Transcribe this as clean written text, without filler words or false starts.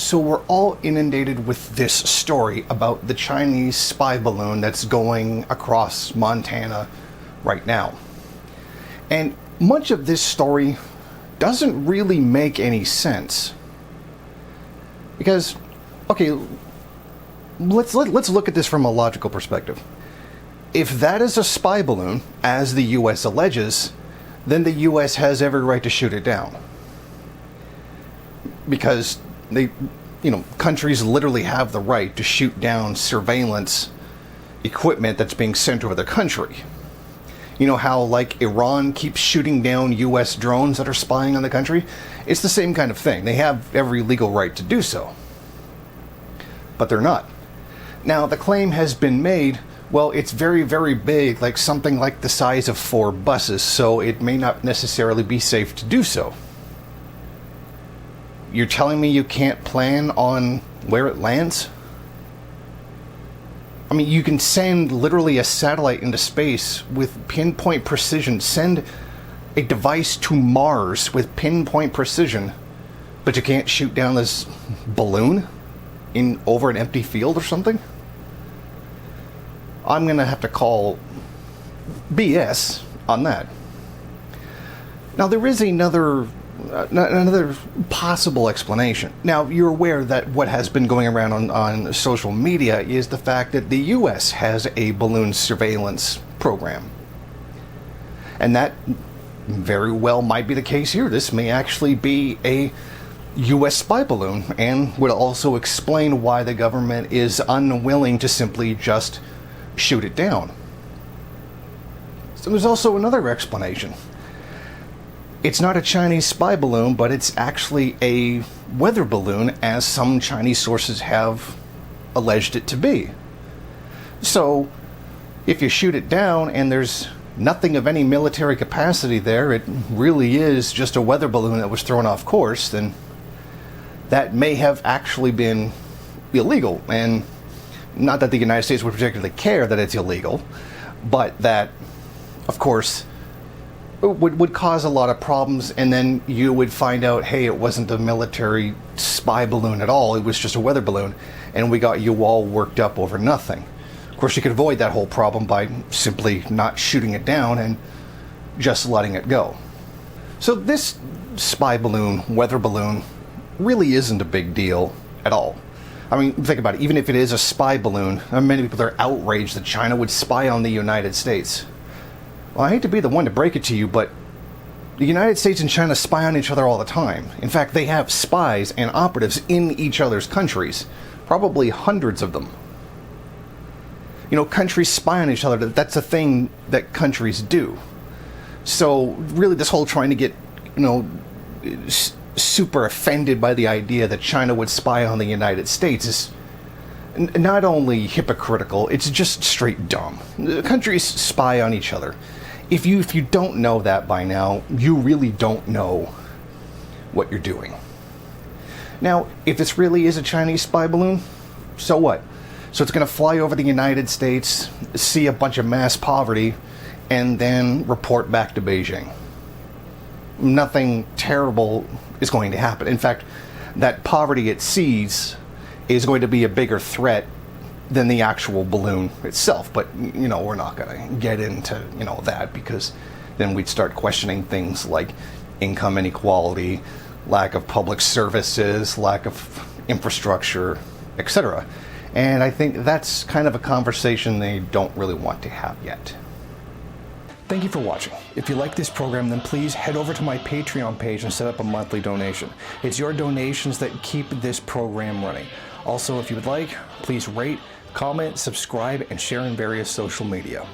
So we're all inundated with this story about the Chinese spy balloon that's going across Montana right now. And much of this story doesn't really make any sense. Because, okay, let's look at this from a logical perspective. If that is a spy balloon, as the US alleges, then the US has every right to shoot it down. Because countries literally have the right to shoot down surveillance equipment that's being sent over their country. You know how, like, Iran keeps shooting down US drones that are spying on the country? It's the same kind of thing. They have every legal right to do so. But they're not. Now, the claim has been made, well, it's very, very big, like something like the size of 4 buses, so it may not necessarily be safe to do so. You're telling me you can't plan on where it lands? I mean, you can send literally a satellite into space with pinpoint precision, send a device to Mars with pinpoint precision, but you can't shoot down this balloon over an empty field or something? I'm gonna have to call BS on that. Now, there is another possible explanation. Now, you're aware that what has been going around on social media is the fact that the US has a balloon surveillance program. And that very well might be the case here. This may actually be a US spy balloon, and would also explain why the government is unwilling to simply just shoot it down. So there's also another explanation. It's not a Chinese spy balloon, but it's actually a weather balloon, as some Chinese sources have alleged it to be. So, if you shoot it down and there's nothing of any military capacity there, it really is just a weather balloon that was thrown off course, then that may have actually been illegal. And not that the United States would particularly care that it's illegal, but that, of course, would cause a lot of problems, and then you would find out, hey, it wasn't a military spy balloon at all, it was just a weather balloon, and we got you all worked up over nothing. Of course, you could avoid that whole problem by simply not shooting it down and just letting it go. So this spy balloon, weather balloon, really isn't a big deal at all. I mean, think about it. Even if it is a spy balloon, many people are outraged that China would spy on the United States. Well, I hate to be the one to break it to you, but the United States and China spy on each other all the time. In fact, they have spies and operatives in each other's countries, probably hundreds of them. You know, countries spy on each other. That's a thing that countries do. So, really, this whole trying to get, super offended by the idea that China would spy on the United States is not only hypocritical, it's just straight dumb. Countries spy on each other. If you don't know that by now, you really don't know what you're doing. Now, if this really is a Chinese spy balloon, so what? So it's going to fly over the United States, see a bunch of mass poverty, and then report back to Beijing. Nothing terrible is going to happen. In fact, that poverty it sees is going to be a bigger threat than the actual balloon itself. But, we're not going to get into, that, because then we'd start questioning things like income inequality, lack of public services, lack of infrastructure, etc. And I think that's kind of a conversation they don't really want to have yet. Thank you for watching. If you like this program, then please head over to my Patreon page and set up a monthly donation. It's your donations that keep this program running. Also, if you would like, please rate, comment, subscribe, and share in various social media.